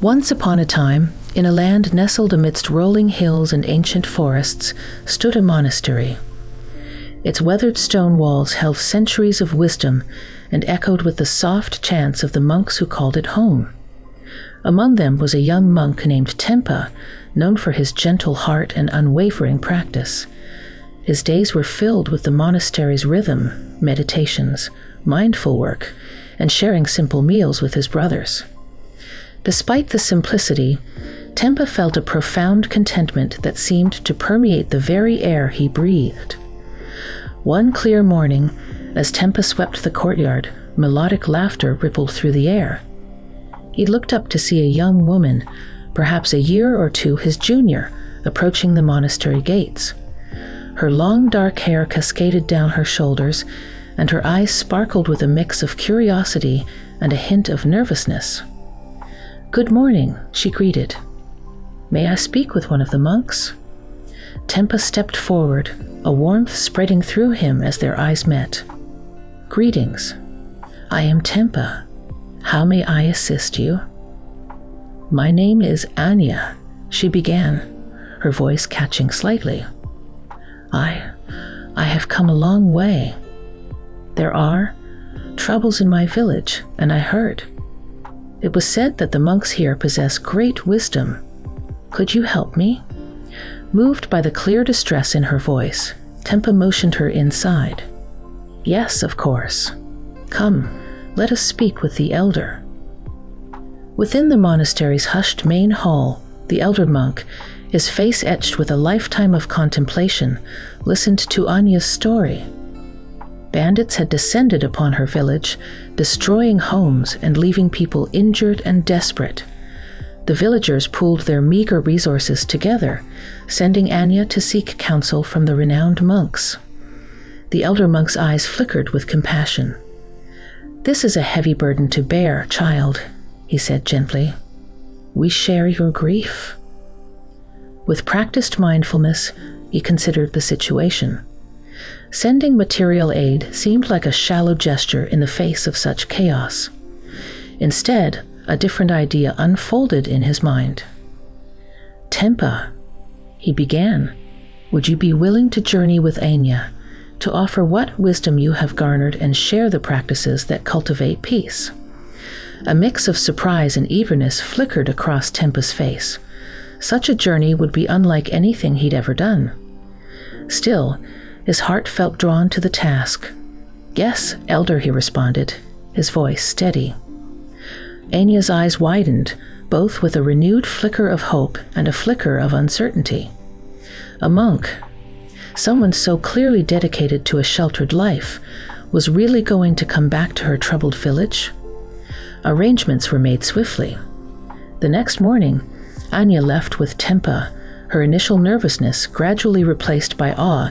Once upon a time, in a land nestled amidst rolling hills and ancient forests, stood a monastery. Its weathered stone walls held centuries of wisdom and echoed with the soft chants of the monks who called it home. Among them was a young monk named Tempa, known for his gentle heart and unwavering practice. His days were filled with the monastery's rhythm, meditations, mindful work, and sharing simple meals with his brothers. Despite the simplicity, Tempa felt a profound contentment that seemed to permeate the very air he breathed. One clear morning, as Tempa swept the courtyard, melodic laughter rippled through the air. He looked up to see a young woman, perhaps a year or two his junior, approaching the monastery gates. Her long dark hair cascaded down her shoulders, and her eyes sparkled with a mix of curiosity and a hint of nervousness. "Good morning," she greeted. "May I speak with one of the monks?" Tempa stepped forward, a warmth spreading through him as their eyes met. "Greetings. I am Tempa. How may I assist you?" "My name is Anya," she began, her voice catching slightly. I have come a long way. There are troubles in my village, and I heard. It was said that the monks here possess great wisdom. Could you help me?" Moved by the clear distress in her voice, Tempa motioned her inside. "Yes, of course. Come, let us speak with the elder." Within the monastery's hushed main hall, the elder monk, his face etched with a lifetime of contemplation, listened to Anya's story. Bandits had descended upon her village, destroying homes and leaving people injured and desperate. The villagers pooled their meager resources together, sending Anya to seek counsel from the renowned monks. The elder monk's eyes flickered with compassion. "This is a heavy burden to bear, child," he said gently. "We share your grief." With practiced mindfulness, he considered the situation. Sending material aid seemed like a shallow gesture in the face of such chaos. Instead, a different idea unfolded in his mind. "Tempa," he began, "would you be willing to journey with Anya, to offer what wisdom you have garnered and share the practices that cultivate peace?" A mix of surprise and eagerness flickered across Tempa's face. Such a journey would be unlike anything he'd ever done. Still, his heart felt drawn to the task. "Yes, elder," he responded, his voice steady. Anya's eyes widened, both with a renewed flicker of hope and a flicker of uncertainty. A monk, someone so clearly dedicated to a sheltered life, was really going to come back to her troubled village? Arrangements were made swiftly. The next morning, Anya left with Tempa, her initial nervousness gradually replaced by awe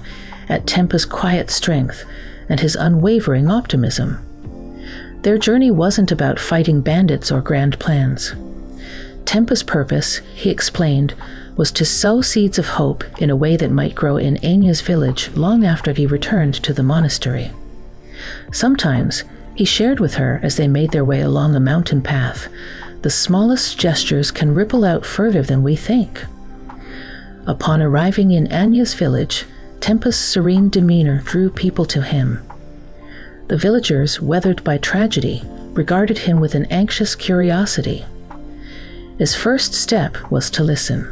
at Tempa's quiet strength and his unwavering optimism. Their journey wasn't about fighting bandits or grand plans. Tempa's purpose, he explained, was to sow seeds of hope in a way that might grow in Anya's village long after he returned to the monastery. Sometimes, he shared with her as they made their way along a mountain path, the smallest gestures can ripple out further than we think. Upon arriving in Anya's village, Tempa's serene demeanor drew people to him. The villagers, weathered by tragedy, regarded him with an anxious curiosity. His first step was to listen.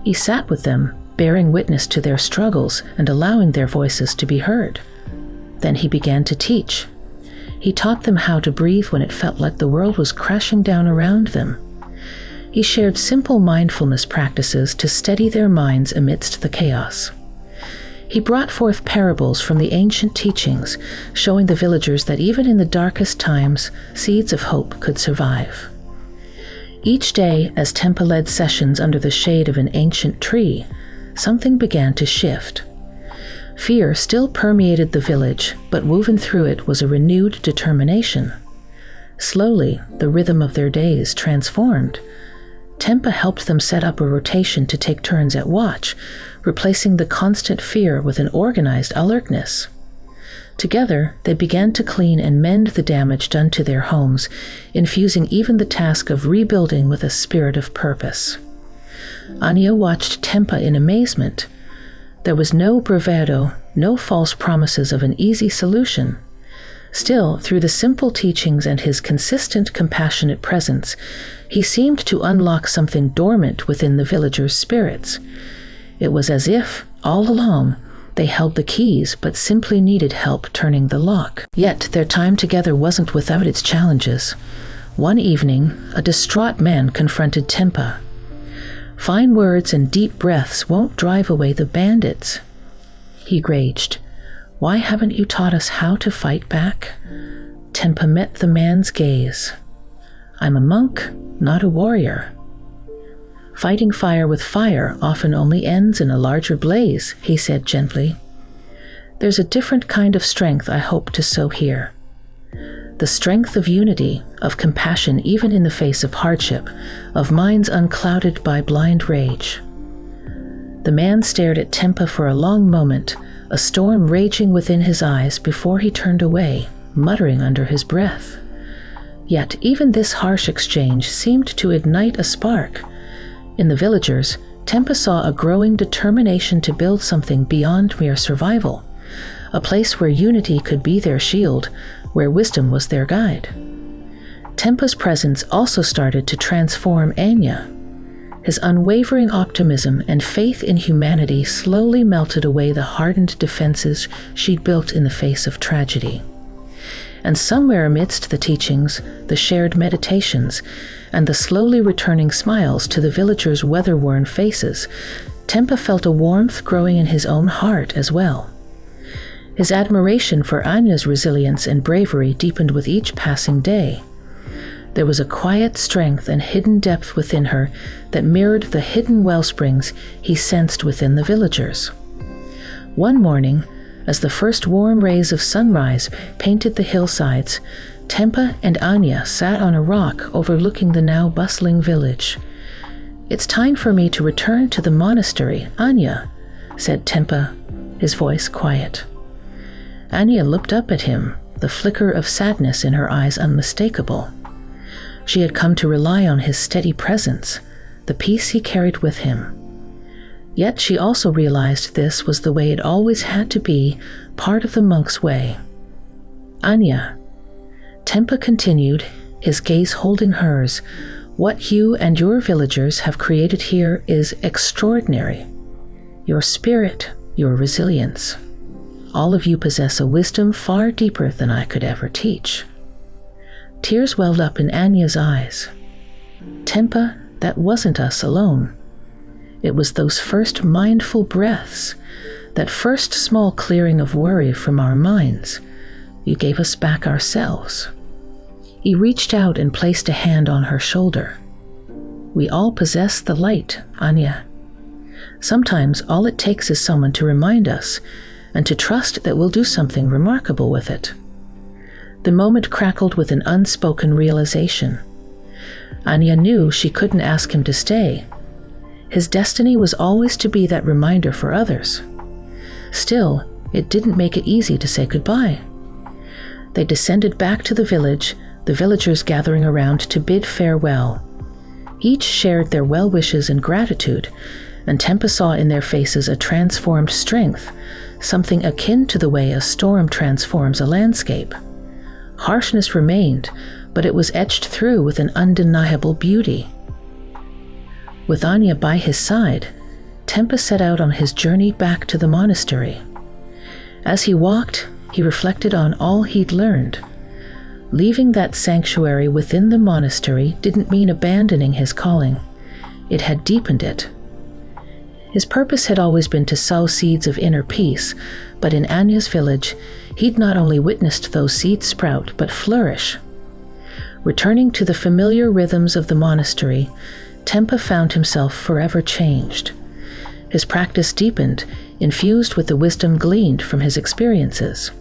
He sat with them, bearing witness to their struggles and allowing their voices to be heard. Then he began to teach. He taught them how to breathe when it felt like the world was crashing down around them. He shared simple mindfulness practices to steady their minds amidst the chaos. He brought forth parables from the ancient teachings, showing the villagers that even in the darkest times, seeds of hope could survive. Each day, as Tempa led sessions under the shade of an ancient tree, something began to shift. Fear still permeated the village, but woven through it was a renewed determination. Slowly, the rhythm of their days transformed. Tempa helped them set up a rotation to take turns at watch, replacing the constant fear with an organized alertness. Together, they began to clean and mend the damage done to their homes, infusing even the task of rebuilding with a spirit of purpose. Anya watched Tempa in amazement. There was no bravado, no false promises of an easy solution. Still, through the simple teachings and his consistent, compassionate presence, he seemed to unlock something dormant within the villagers' spirits. It was as if, all along, they held the keys but simply needed help turning the lock. Yet their time together wasn't without its challenges. One evening, a distraught man confronted Tempa. "Fine words and deep breaths won't drive away the bandits," he raged. "Why haven't you taught us how to fight back?" Tempa met the man's gaze. "I'm a monk, not a warrior." "Fighting fire with fire often only ends in a larger blaze," he said gently. "There's a different kind of strength I hope to sow here. The strength of unity, of compassion even in the face of hardship, of minds unclouded by blind rage." The man stared at Tempa for a long moment, a storm raging within his eyes before he turned away, muttering under his breath. Yet even this harsh exchange seemed to ignite a spark. In the villagers, Tempa saw a growing determination to build something beyond mere survival, a place where unity could be their shield, where wisdom was their guide. Tempa's presence also started to transform Anya. His unwavering optimism and faith in humanity slowly melted away the hardened defenses she'd built in the face of tragedy. And somewhere amidst the teachings, the shared meditations, and the slowly returning smiles to the villagers' weather-worn faces, Tempa felt a warmth growing in his own heart as well. His admiration for Anya's resilience and bravery deepened with each passing day. There was a quiet strength and hidden depth within her that mirrored the hidden wellsprings he sensed within the villagers. One morning, as the first warm rays of sunrise painted the hillsides, Tempa and Anya sat on a rock overlooking the now bustling village. "It's time for me to return to the monastery, Anya," said Tempa, his voice quiet. Anya looked up at him, the flicker of sadness in her eyes unmistakable. She had come to rely on his steady presence, the peace he carried with him. Yet she also realized this was the way it always had to be, part of the monk's way. "Anya," Tempa continued, his gaze holding hers, "what you and your villagers have created here is extraordinary. Your spirit, your resilience. All of you possess a wisdom far deeper than I could ever teach." Tears welled up in Anya's eyes. "Tempa, that wasn't us alone. It was those first mindful breaths, that first small clearing of worry from our minds. You gave us back ourselves." He reached out and placed a hand on her shoulder. "We all possess the light, Anya. Sometimes all it takes is someone to remind us, and to trust that we'll do something remarkable with it." The moment crackled with an unspoken realization. Anya knew she couldn't ask him to stay. His destiny was always to be that reminder for others. Still, it didn't make it easy to say goodbye. They descended back to the village, the villagers gathering around to bid farewell. Each shared their well wishes and gratitude, and Tempa saw in their faces a transformed strength, something akin to the way a storm transforms a landscape. Harshness remained, but it was etched through with an undeniable beauty. With Anya by his side, Tempa set out on his journey back to the monastery. As he walked, he reflected on all he'd learned. Leaving that sanctuary within the monastery didn't mean abandoning his calling. It had deepened it. His purpose had always been to sow seeds of inner peace, but in Anya's village, he'd not only witnessed those seeds sprout, but flourish. Returning to the familiar rhythms of the monastery, Tempa found himself forever changed. His practice deepened, infused with the wisdom gleaned from his experiences.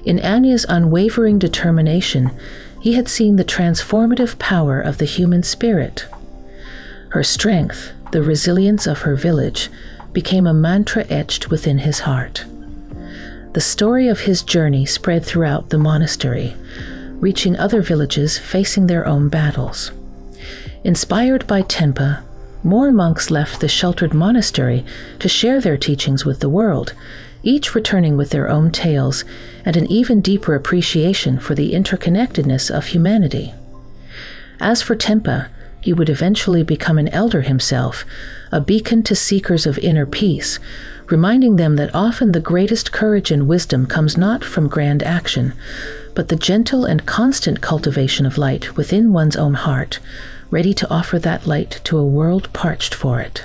In Anya's unwavering determination, he had seen the transformative power of the human spirit. Her strength, the resilience of her village, became a mantra etched within his heart. the story of his journey spread throughout the monastery, reaching other villages facing their own battles. Inspired by Tenpa, more monks left the sheltered monastery to share their teachings with the world, each returning with their own tales and an even deeper appreciation for the interconnectedness of humanity. As for Tenpa, he would eventually become an elder himself, a beacon to seekers of inner peace, reminding them that often the greatest courage and wisdom comes not from grand action, but the gentle and constant cultivation of light within one's own heart, ready to offer that light to a world parched for it.